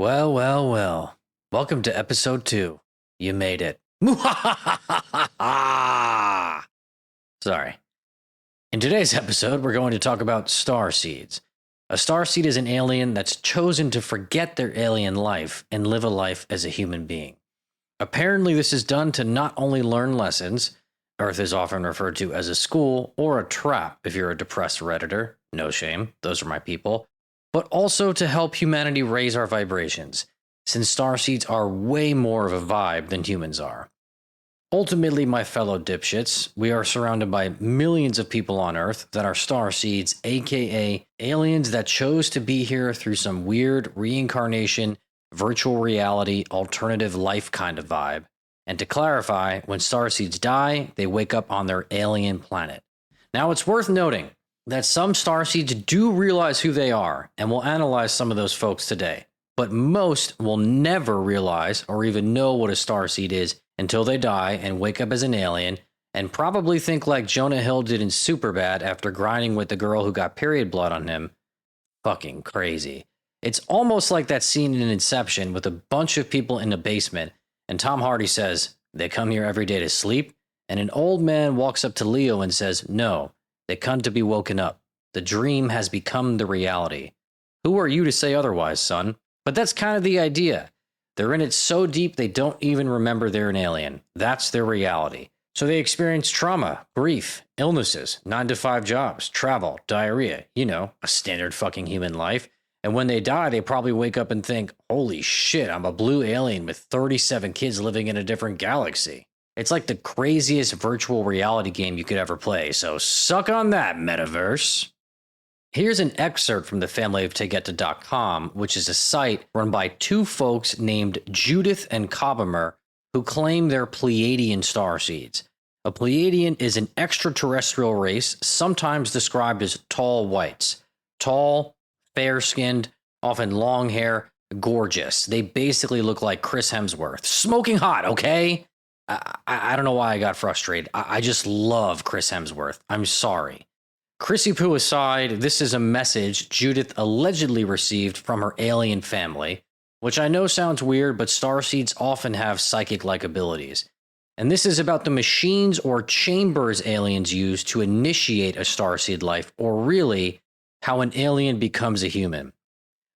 Well, well, well. Welcome to episode 2. You made it. Sorry. In today's episode, we're going to talk about starseeds. A starseed is an alien that's chosen to forget their alien life and live a life as a human being. Apparently, this is done to not only learn lessons, Earth is often referred to as a school or a trap if you're a depressed Redditor, no shame, those are my people, but also to help humanity raise our vibrations, since starseeds are way more of a vibe than humans are. Ultimately, my fellow dipshits, we are surrounded by millions of people on Earth that are starseeds, aka aliens that chose to be here through some weird reincarnation, virtual reality, alternative life kind of vibe. And to clarify, when starseeds die, they wake up on their alien planet. Now, it's worth noting that some starseeds do realize who they are, and we'll analyze some of those folks today. But most will never realize or even know what a starseed is until they die and wake up as an alien, and probably think like Jonah Hill did in Superbad after grinding with the girl who got period blood on him. Fucking crazy. It's almost like that scene in Inception with a bunch of people in a basement, and Tom Hardy says, "They come here every day to sleep?" And an old man walks up to Leo and says, "No, they come to be woken up. The dream has become the reality." Who are you to say otherwise, son? But that's kind of the idea. They're in it so deep they don't even remember they're an alien. That's their reality. So they experience trauma, grief, illnesses, 9-to-5 jobs, travel, diarrhea, a standard fucking human life. And when they die, they probably wake up and think, holy shit, I'm a blue alien with 37 kids living in a different galaxy. It's like the craziest virtual reality game you could ever play, so suck on that, metaverse. Here's an excerpt from the familyoftegeta.com, which is a site run by two folks named Judith and Cobamer, who claim they're Pleiadian starseeds. A Pleiadian is an extraterrestrial race, sometimes described as tall whites. Tall, fair-skinned, often long hair, gorgeous. They basically look like Chris Hemsworth. Smoking hot, okay? I don't know why I got frustrated. I just love Chris Hemsworth. I'm sorry. Chrissy Poo aside, this is a message Judith allegedly received from her alien family, which I know sounds weird, but starseeds often have psychic-like abilities. And this is about the machines or chambers aliens use to initiate a starseed life, or really, how an alien becomes a human.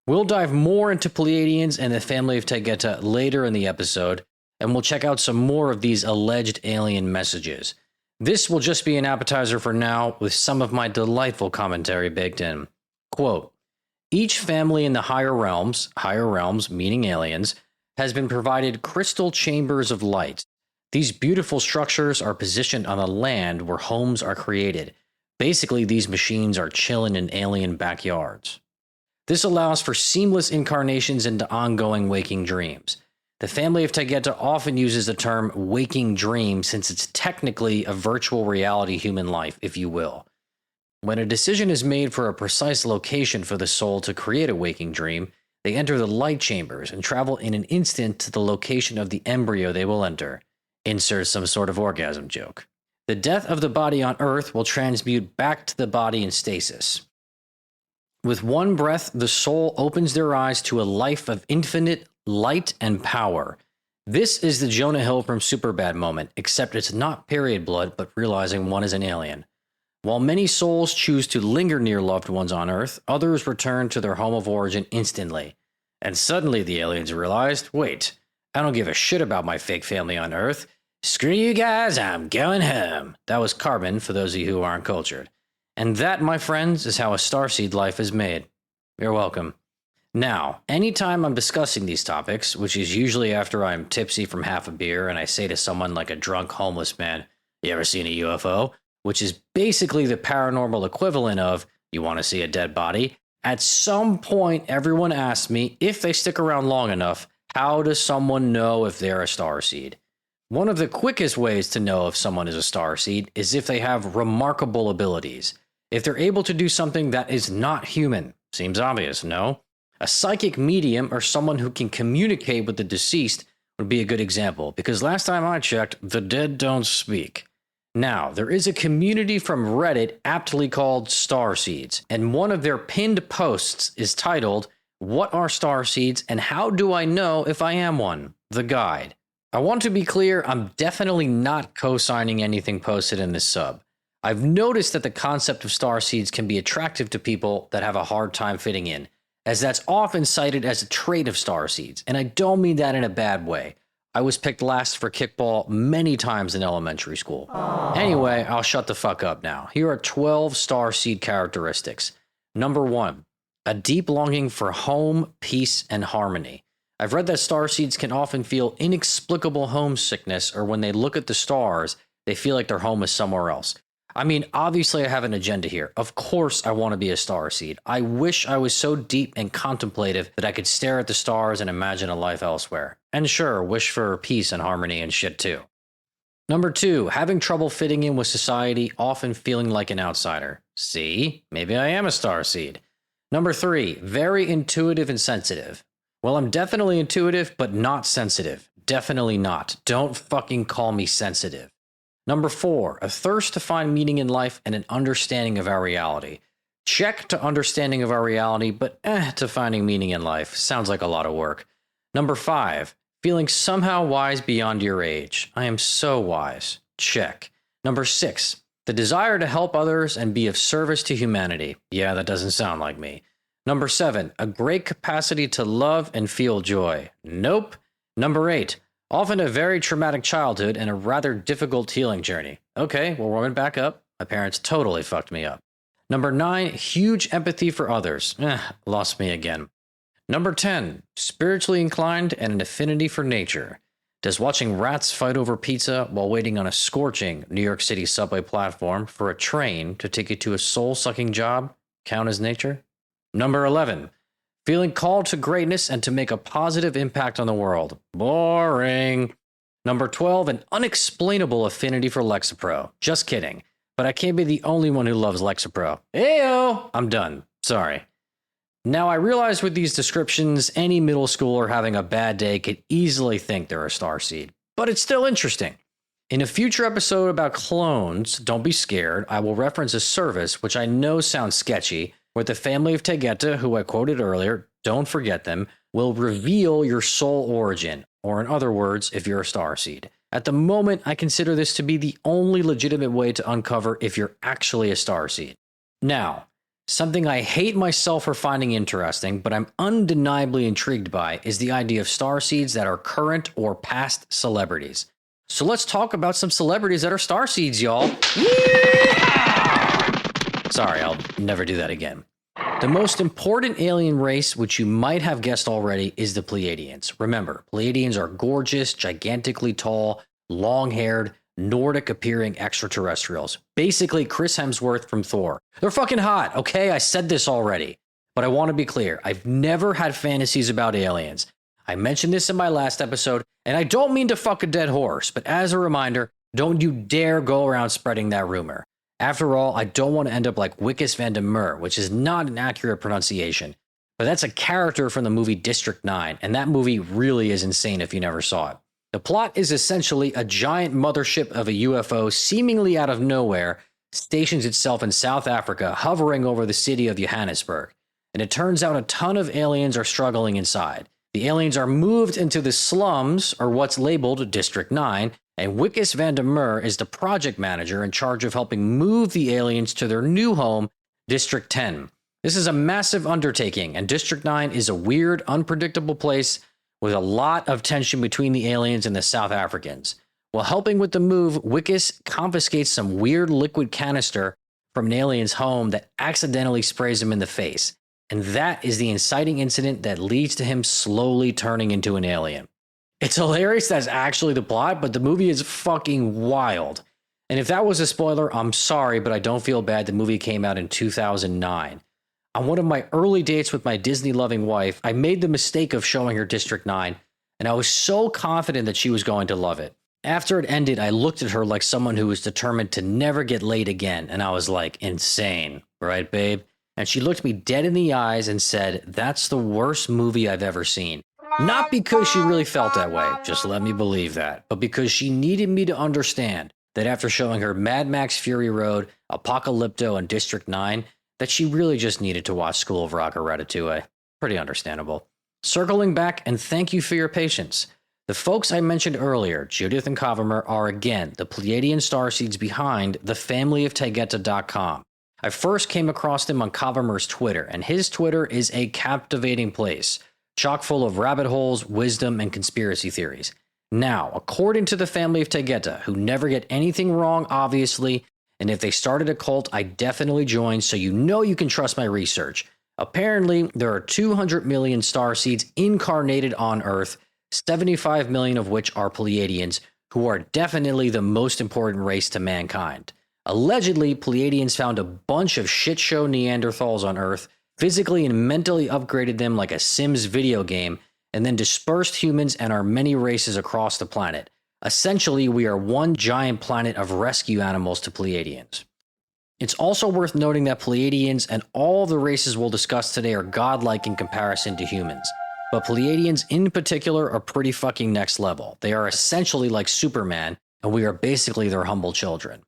We'll dive more into Pleiadians and the family of Tegeta later in the episode, and we'll check out some more of these alleged alien messages. This will just be an appetizer for now, with some of my delightful commentary baked in. Quote, each family in the higher realms meaning aliens, has been provided crystal chambers of light. These beautiful structures are positioned on the land where homes are created. Basically, these machines are chilling in alien backyards. This allows for seamless incarnations into ongoing waking dreams. The family of Tegeta often uses the term waking dream since it's technically a virtual reality human life, if you will. When a decision is made for a precise location for the soul to create a waking dream, they enter the light chambers and travel in an instant to the location of the embryo they will enter. Insert some sort of orgasm joke. The death of the body on Earth will transmute back to the body in stasis. With one breath, the soul opens their eyes to a life of infinite light and power. This is the Jonah Hill from Superbad moment, except it's not period blood, but realizing one is an alien. While many souls choose to linger near loved ones on Earth, others return to their home of origin instantly. And suddenly the aliens realized, wait, I don't give a shit about my fake family on Earth. Screw you guys, I'm going home. That was Carbon, for those of you who aren't cultured. And that, my friends, is how a starseed life is made. You're welcome. Now, anytime I'm discussing these topics, which is usually after I'm tipsy from half a beer and I say to someone like a drunk homeless man, "You ever seen a UFO?" which is basically the paranormal equivalent of, "You want to see a dead body?" At some point, everyone asks me, if they stick around long enough, how does someone know if they're a starseed? One of the quickest ways to know if someone is a starseed is if they have remarkable abilities. If they're able to do something that is not human. Seems obvious, no? A psychic medium or someone who can communicate with the deceased would be a good example, because last time I checked, the dead don't speak. Now, there is a community from Reddit aptly called Starseeds, and one of their pinned posts is titled, What are starseeds, and how do I know if I am one? The guide. I want to be clear, I'm definitely not co-signing anything posted in this sub. I've noticed that the concept of starseeds can be attractive to people that have a hard time fitting in, as that's often cited as a trait of starseeds, and I don't mean that in a bad way. I was picked last for kickball many times in elementary school. Anyway, I'll shut the fuck up now. Here are 12 starseed characteristics. Number 1, a deep longing for home, peace, and harmony. I've read that starseeds can often feel inexplicable homesickness, or when they look at the stars, they feel like their home is somewhere else. I mean, obviously I have an agenda here. Of course I want to be a starseed. I wish I was so deep and contemplative that I could stare at the stars and imagine a life elsewhere. And sure, wish for peace and harmony and shit too. Number 2, having trouble fitting in with society, often feeling like an outsider. See, maybe I am a starseed. Number 3, very intuitive and sensitive. Well, I'm definitely intuitive, but not sensitive. Definitely not. Don't fucking call me sensitive. Number 4, a thirst to find meaning in life and an understanding of our reality. Check to understanding of our reality, but to finding meaning in life. Sounds like a lot of work. Number 5, feeling somehow wise beyond your age. I am so wise. Check. Number 6, the desire to help others and be of service to humanity. Yeah, that doesn't sound like me. Number 7, a great capacity to love and feel joy. Nope. Number 8, often a very traumatic childhood and a rather difficult healing journey. Okay, well, warming back up. My parents totally fucked me up. Number 9, huge empathy for others. Lost me again. Number 10, spiritually inclined and an affinity for nature. Does watching rats fight over pizza while waiting on a scorching New York City subway platform for a train to take you to a soul-sucking job count as nature? Number 11, feeling called to greatness and to make a positive impact on the world. Boring. Number 12, an unexplainable affinity for Lexapro. Just kidding. But I can't be the only one who loves Lexapro. Ayo! I'm done. Sorry. Now, I realize with these descriptions, any middle schooler having a bad day could easily think they're a starseed. But it's still interesting. In a future episode about clones, don't be scared, I will reference a service which I know sounds sketchy, where the family of Tegeta, who I quoted earlier, don't forget them, will reveal your soul origin, or in other words, if you're a starseed. At the moment, I consider this to be the only legitimate way to uncover if you're actually a starseed. Now, something I hate myself for finding interesting, but I'm undeniably intrigued by, is the idea of starseeds that are current or past celebrities. So let's talk about some celebrities that are starseeds, y'all. Yeah! Sorry, I'll never do that again. The most important alien race, which you might have guessed already, is the Pleiadians. Remember, Pleiadians are gorgeous, gigantically tall, long-haired, Nordic-appearing extraterrestrials. Basically, Chris Hemsworth from Thor. They're fucking hot, okay? I said this already. But I want to be clear. I've never had fantasies about aliens. I mentioned this in my last episode, and I don't mean to fuck a dead horse, but as a reminder, don't you dare go around spreading that rumor. After all, I don't want to end up like Wickus van der Meer, which is not an accurate pronunciation. But that's a character from the movie District 9, and that movie really is insane if you never saw it. The plot is essentially a giant mothership of a UFO seemingly out of nowhere stations itself in South Africa, hovering over the city of Johannesburg. And it turns out a ton of aliens are struggling inside. The aliens are moved into the slums, or what's labeled District 9, and Wickus van der Meer is the project manager in charge of helping move the aliens to their new home, District 10. This is a massive undertaking, and District 9 is a weird, unpredictable place with a lot of tension between the aliens and the South Africans. While helping with the move, Wickus confiscates some weird liquid canister from an alien's home that accidentally sprays him in the face. And that is the inciting incident that leads to him slowly turning into an alien. It's hilarious that's actually the plot, but the movie is fucking wild. And if that was a spoiler, I'm sorry, but I don't feel bad. The movie came out in 2009. On one of my early dates with my Disney-loving wife, I made the mistake of showing her District 9, and I was so confident that she was going to love it. After it ended, I looked at her like someone who was determined to never get laid again, and I was like, insane, right, babe? And she looked me dead in the eyes and said, that's the worst movie I've ever seen. Not because she really felt that way, just let me believe that, but because she needed me to understand that after showing her Mad Max Fury Road, Apocalypto, and District 9, that she really just needed to watch School of Rock or Ratatouille. Pretty understandable. Circling back, and thank you for your patience. The folks I mentioned earlier, Judith and Kavamer, are again the Pleiadian starseeds behind thefamilyoftaygeta.com. I first came across them on Kavamer's Twitter, and his Twitter is a captivating place, chock full of rabbit holes, wisdom, and conspiracy theories. Now, according to the family of Taygeta, who never get anything wrong, obviously, and if they started a cult, I definitely joined, so you know you can trust my research. Apparently, there are 200 million starseeds incarnated on Earth, 75 million of which are Pleiadians, who are definitely the most important race to mankind. Allegedly, Pleiadians found a bunch of shitshow Neanderthals on Earth, physically and mentally upgraded them like a Sims video game, and then dispersed humans and our many races across the planet. Essentially, we are one giant planet of rescue animals to Pleiadians. It's also worth noting that Pleiadians and all the races we'll discuss today are godlike in comparison to humans. But Pleiadians in particular are pretty fucking next level. They are essentially like Superman, and we are basically their humble children.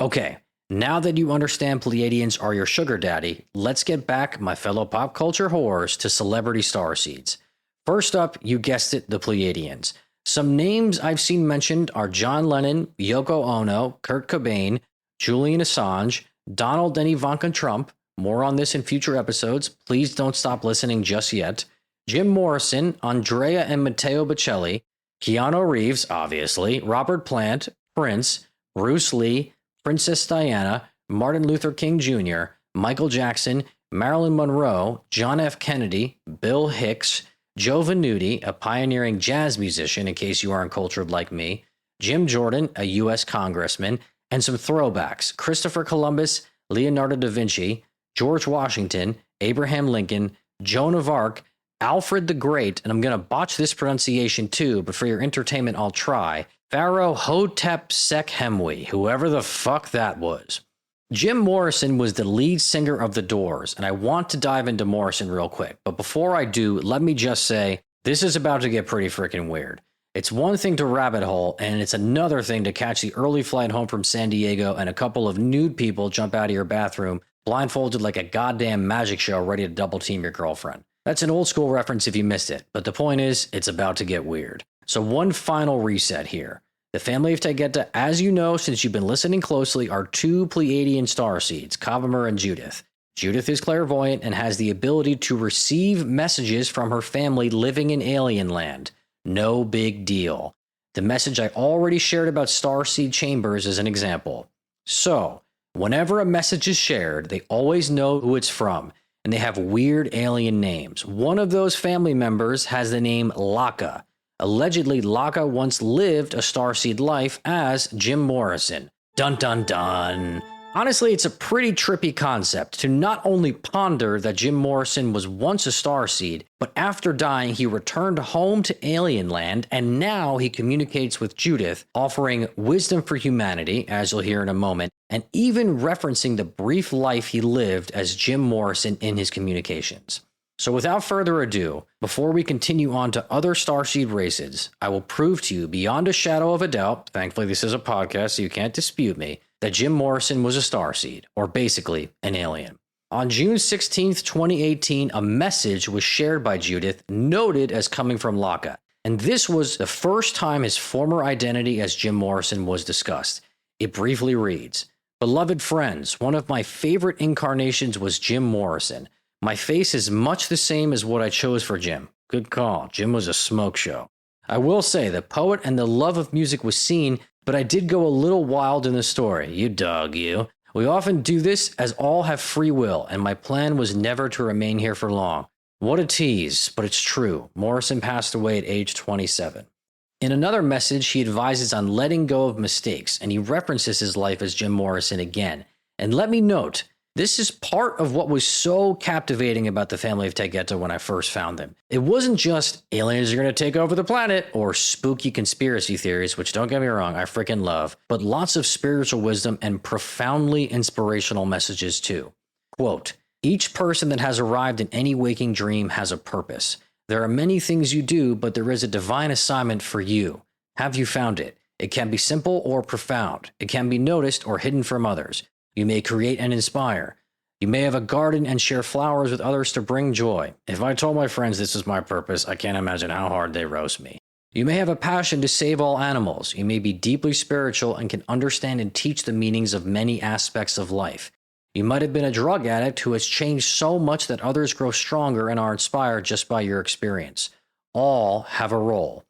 Okay, now that you understand Pleiadians are your sugar daddy, let's get back, my fellow pop culture whores, to celebrity starseeds. First up, you guessed it, the Pleiadians. Some names I've seen mentioned are John Lennon, Yoko Ono, Kurt Cobain, Julian Assange, Donald and Ivanka Trump. More on this in future episodes. Please don't stop listening just yet. Jim Morrison, Andrea and Matteo Bocelli, Keanu Reeves, obviously, Robert Plant, Prince, Bruce Lee, Princess Diana, Martin Luther King Jr., Michael Jackson, Marilyn Monroe, John F. Kennedy, Bill Hicks, Joe Venuti, a pioneering jazz musician in case you aren't cultured like me, Jim Jordan, a U.S. congressman, and some throwbacks, Christopher Columbus, Leonardo da Vinci, George Washington, Abraham Lincoln, Joan of Arc, Alfred the Great, and I'm going to botch this pronunciation too, but for your entertainment I'll try, Pharaoh Hotep Sekhemwi, whoever the fuck that was. Jim Morrison was the lead singer of The Doors, and I want to dive into Morrison real quick, but before I do, let me just say, this is about to get pretty freaking weird. It's one thing to rabbit hole, and it's another thing to catch the early flight home from San Diego and a couple of nude people jump out of your bathroom, blindfolded like a goddamn magic show ready to double team your girlfriend. That's an old school reference if you missed it, but the point is, it's about to get weird. So one final reset here. The family of Taygeta, as you know since you've been listening closely, are two Pleiadian starseeds, Kavamer and Judith. Judith is clairvoyant and has the ability to receive messages from her family living in alien land. No big deal. The message I already shared about starseed chambers is an example. So, whenever a message is shared, they always know who it's from, and they have weird alien names. One of those family members has the name Laka. Allegedly, Laka once lived a starseed life as Jim Morrison. Dun dun dun. Honestly, it's a pretty trippy concept to not only ponder that Jim Morrison was once a starseed, but after dying, he returned home to alien land, and now he communicates with Judith, offering wisdom for humanity, as you'll hear in a moment, and even referencing the brief life he lived as Jim Morrison in his communications. So without further ado, before we continue on to other starseed races, I will prove to you beyond a shadow of a doubt, thankfully this is a podcast so you can't dispute me, that Jim Morrison was a starseed, or basically an alien. On June 16th, 2018, a message was shared by Judith, noted as coming from Laka, and this was the first time his former identity as Jim Morrison was discussed. It briefly reads, "Beloved friends, one of my favorite incarnations was Jim Morrison. My face is much the same as what I chose for Jim. Good call, Jim was a smoke show. I will say the poet and the love of music was seen, but I did go a little wild in the story. You dog, you. We often do this as all have free will, and my plan was never to remain here for long. What a tease, but it's true. Morrison passed away at age 27. In another message, he advises on letting go of mistakes, and he references his life as Jim Morrison again. And let me note, this is part of what was so captivating about the family of Taygeta when I first found them. It wasn't just aliens are going to take over the planet or spooky conspiracy theories, which don't get me wrong, I freaking love, but lots of spiritual wisdom and profoundly inspirational messages too. Quote, each person that has arrived in any waking dream has a purpose. There are many things you do, but there is a divine assignment for you. Have you found it? It can be simple or profound. It can be noticed or hidden from others. You may create and inspire. You may have a garden and share flowers with others to bring joy. If I told my friends this was my purpose, I can't imagine how hard they roast me. You may have a passion to save all animals. You may be deeply spiritual and can understand and teach the meanings of many aspects of life. You might have been a drug addict who has changed so much that others grow stronger and are inspired just by your experience. All have a role.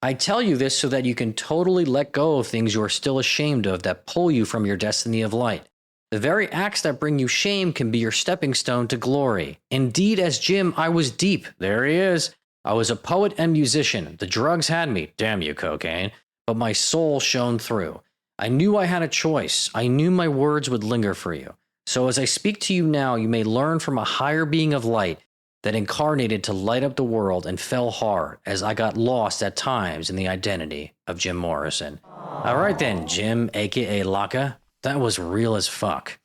I tell you this so that you can totally let go of things you are still ashamed of that pull you from your destiny of light. The very acts that bring you shame can be your stepping stone to glory. Indeed, as Jim, I was deep. There he is. I was a poet and musician. The drugs had me. Damn you, cocaine. But my soul shone through. I knew I had a choice. I knew my words would linger for you. So as I speak to you now, you may learn from a higher being of light that incarnated to light up the world and fell hard as I got lost at times in the identity of Jim Morrison. All right then, Jim, aka Laka. That was real as fuck.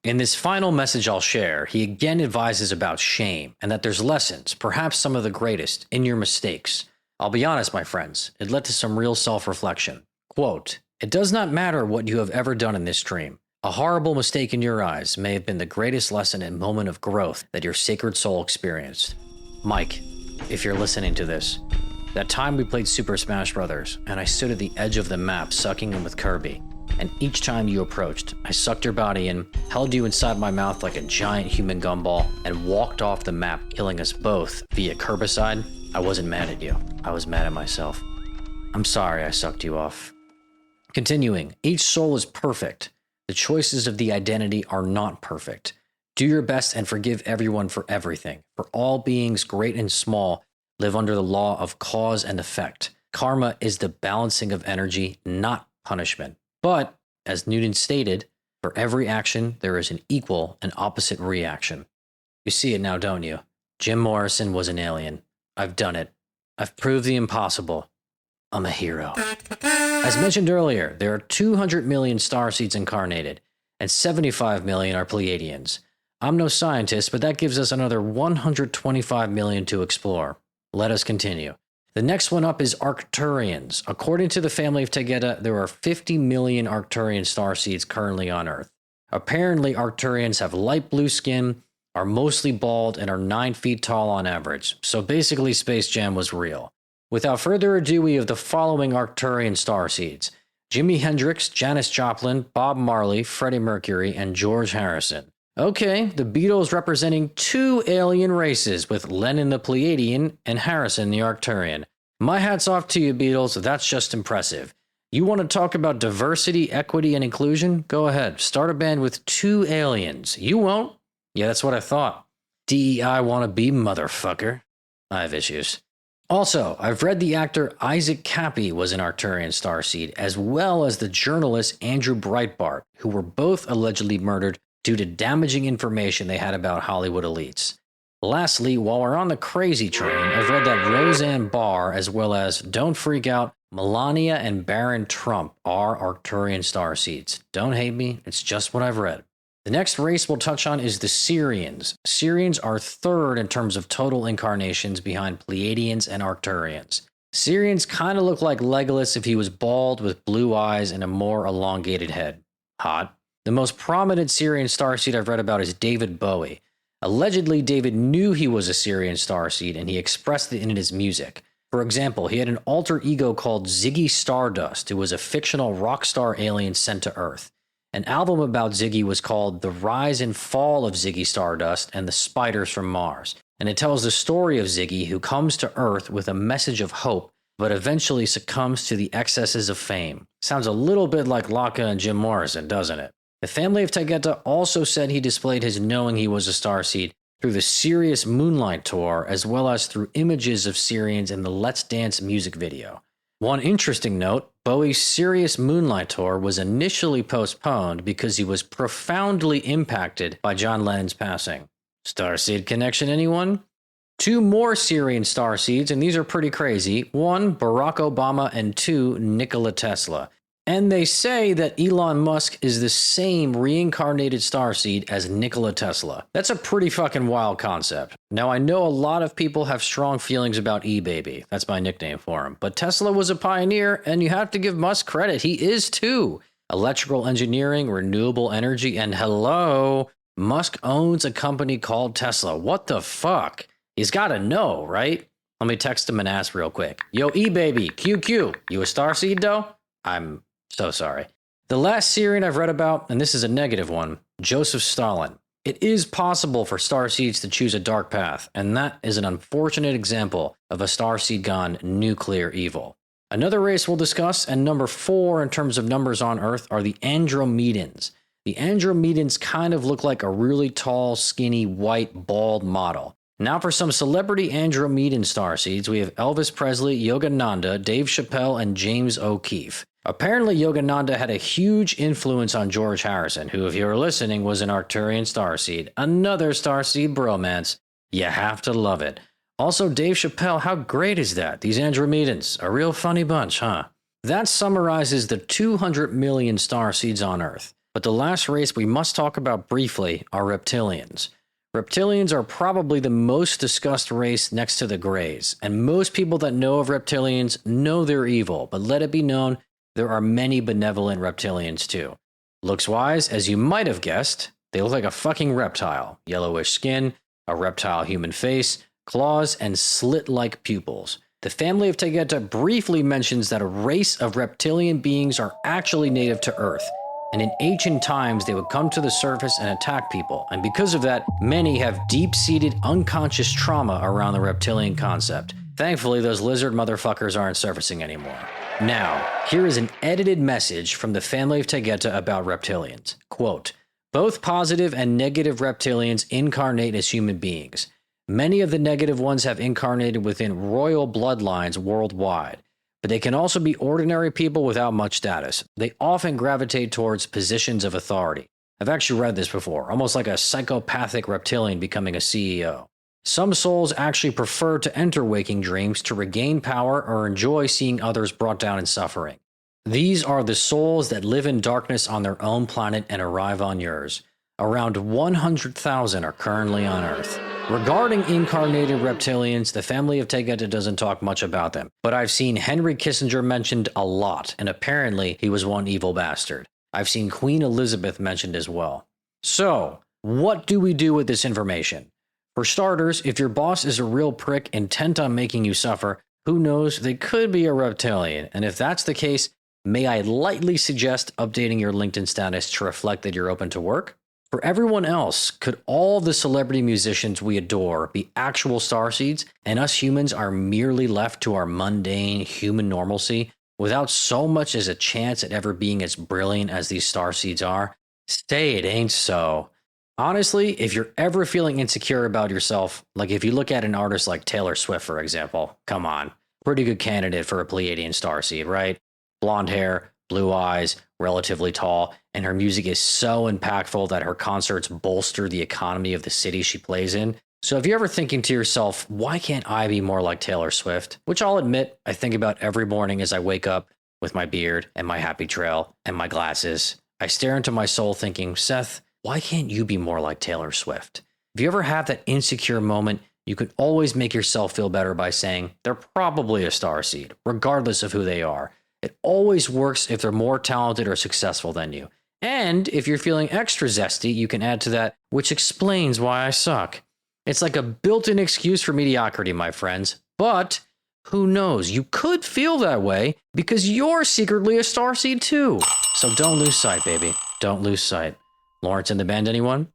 In this final message I'll share, he again advises about shame and that there's lessons, perhaps some of the greatest, in your mistakes. I'll be honest, my friends, it led to some real self-reflection. Quote, "It does not matter what you have ever done in this dream. A horrible mistake in your eyes may have been the greatest lesson and moment of growth that your sacred soul experienced. Mike, if you're listening to this, that time we played Super Smash Bros. And I stood at the edge of the map sucking in with Kirby. And each time you approached, I sucked your body in, held you inside my mouth like a giant human gumball, and walked off the map, killing us both via Curbicide. I wasn't mad at you. I was mad at myself. I'm sorry I sucked you off." Continuing, each soul is perfect. The choices of the identity are not perfect. Do your best and forgive everyone for everything. For all beings, great and small, live under the law of cause and effect. Karma is the balancing of energy, not punishment. But, as Newton stated, for every action, there is an equal and opposite reaction. You see it now, don't you? Jim Morrison was an alien. I've done it. I've proved the impossible. I'm a hero. As mentioned earlier, there are 200 million starseeds incarnated, and 75 million are Pleiadians. I'm no scientist, but that gives us another 125 million to explore. Let us continue. The next one up is Arcturians. According to the family of Tegeta, there are 50 million Arcturian starseeds currently on Earth. Apparently, Arcturians have light blue skin, are mostly bald, and are 9 feet tall on average. So basically, Space Jam was real. Without further ado, we have the following Arcturian starseeds: Jimi Hendrix, Janis Joplin, Bob Marley, Freddie Mercury, and George Harrison. Okay, the Beatles representing 2 alien races, with Lennon the Pleiadian and Harrison the Arcturian. My hat's off to you, Beatles. That's just impressive. You want to talk about diversity, equity, and inclusion? Go ahead. Start a band with 2 aliens. You won't? Yeah, that's what I thought. DEI wannabe, motherfucker. I have issues. Also, I've read the actor Isaac Cappy was an Arcturian starseed, as well as the journalist Andrew Breitbart, who were both allegedly murdered due to damaging information they had about Hollywood elites. Lastly, while we're on the crazy train, I've read that Roseanne Barr, as well as, don't freak out, Melania and Barron Trump are Arcturian starseeds. Don't hate me, it's just what I've read. The next race we'll touch on is the Syrians. Syrians are third in terms of total incarnations behind Pleiadians and Arcturians. Syrians kind of look like Legolas if he was bald with blue eyes and a more elongated head. Hot. The most prominent Syrian starseed I've read about is David Bowie. Allegedly, David knew he was a Syrian starseed and he expressed it in his music. For example, he had an alter ego called Ziggy Stardust, who was a fictional rock star alien sent to Earth. An album about Ziggy was called The Rise and Fall of Ziggy Stardust and the Spiders from Mars, and it tells the story of Ziggy, who comes to Earth with a message of hope, but eventually succumbs to the excesses of fame. Sounds a little bit like Laka and Jim Morrison, doesn't it? The family of Tegeta also said he displayed his knowing he was a starseed through the Sirius Moonlight Tour, as well as through images of Syrians in the Let's Dance music video. One interesting note, Bowie's Sirius Moonlight Tour was initially postponed because he was profoundly impacted by John Lennon's passing. Starseed connection, anyone? 2 more Syrian starseeds, and these are pretty crazy. 1, Barack Obama, and 2, Nikola Tesla. And they say that Elon Musk is the same reincarnated starseed as Nikola Tesla. That's a pretty fucking wild concept. Now, I know a lot of people have strong feelings about E-Baby. That's my nickname for him. But Tesla was a pioneer, and you have to give Musk credit. He is too. Electrical engineering, renewable energy, and hello, Musk owns a company called Tesla. What the fuck? He's got to know, right? Let me text him and ask real quick. Yo, E-baby, QQ, you a starseed though? I'm so sorry. The last Syrian I've read about, and this is a negative one, Joseph Stalin. It is possible for starseeds to choose a dark path, and that is an unfortunate example of a starseed gone nuclear evil. Another race we'll discuss, and number 4 in terms of numbers on Earth, are the Andromedans. The Andromedans kind of look like a really tall, skinny, white, bald model. Now for some celebrity Andromedan starseeds, we have Elvis Presley, Yogananda, Dave Chappelle, and James O'Keefe. Apparently, Yogananda had a huge influence on George Harrison, who, if you were listening, was an Arcturian starseed. Another starseed bromance. You have to love it. Also, Dave Chappelle, how great is that? These Andromedans, a real funny bunch, huh? That summarizes the 200 million starseeds on Earth. But the last race we must talk about briefly are reptilians. Reptilians are probably the most discussed race next to the Greys, and most people that know of reptilians know they're evil, but let it be known, there are many benevolent reptilians too. Looks-wise, as you might have guessed, they look like a fucking reptile. Yellowish skin, a reptile human face, claws, and slit-like pupils. The family of Tegeta briefly mentions that a race of reptilian beings are actually native to Earth, and in ancient times they would come to the surface and attack people, and because of that, many have deep-seated unconscious trauma around the reptilian concept. Thankfully, those lizard motherfuckers aren't surfacing anymore. Now, here is an edited message from the family of Tegeta about reptilians. Quote, both positive and negative reptilians incarnate as human beings. Many of the negative ones have incarnated within royal bloodlines worldwide, but they can also be ordinary people without much status. They often gravitate towards positions of authority. I've actually read this before, almost like a psychopathic reptilian becoming a CEO. Some souls actually prefer to enter waking dreams to regain power or enjoy seeing others brought down in suffering. These are the souls that live in darkness on their own planet and arrive on yours. Around 100,000 are currently on Earth. Regarding incarnated reptilians, the family of Tegeta doesn't talk much about them, but I've seen Henry Kissinger mentioned a lot, and apparently he was one evil bastard. I've seen Queen Elizabeth mentioned as well. So, what do we do with this information? For starters, if your boss is a real prick intent on making you suffer, who knows, they could be a reptilian, and if that's the case, may I lightly suggest updating your LinkedIn status to reflect that you're open to work? For everyone else, could all the celebrity musicians we adore be actual starseeds, and us humans are merely left to our mundane human normalcy without so much as a chance at ever being as brilliant as these starseeds are? Say it ain't so. Honestly, if you're ever feeling insecure about yourself, like if you look at an artist like Taylor Swift, for example, come on, pretty good candidate for a Pleiadian starseed, right? Blonde hair, blue eyes, relatively tall, and her music is so impactful that her concerts bolster the economy of the city she plays in. So if you're ever thinking to yourself, why can't I be more like Taylor Swift? Which I'll admit, I think about every morning as I wake up with my beard and my happy trail and my glasses. I stare into my soul thinking, Seth, why can't you be more like Taylor Swift? If you ever have that insecure moment, you can always make yourself feel better by saying, they're probably a starseed, regardless of who they are. It always works if they're more talented or successful than you. And if you're feeling extra zesty, you can add to that, which explains why I suck. It's like a built-in excuse for mediocrity, my friends. But who knows? You could feel that way because you're secretly a starseed too. So don't lose sight, baby. Don't lose sight. Lawrence and the band, anyone?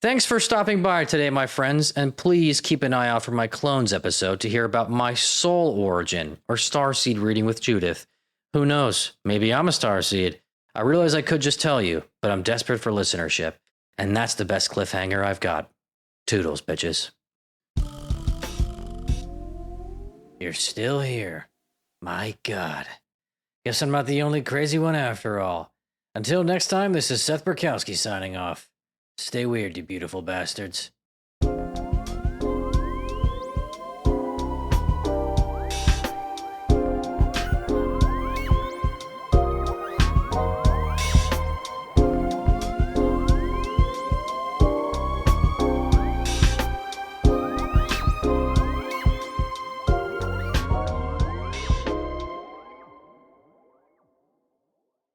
Thanks for stopping by today, my friends, and please keep an eye out for my Clones episode to hear about my soul origin, or starseed reading with Judith. Who knows? Maybe I'm a starseed. I realize I could just tell you, but I'm desperate for listenership, and that's the best cliffhanger I've got. Toodles, bitches. You're still here. My God. Guess I'm not the only crazy one after all. Until next time, this is Seth Borkowski signing off. Stay weird, you beautiful bastards.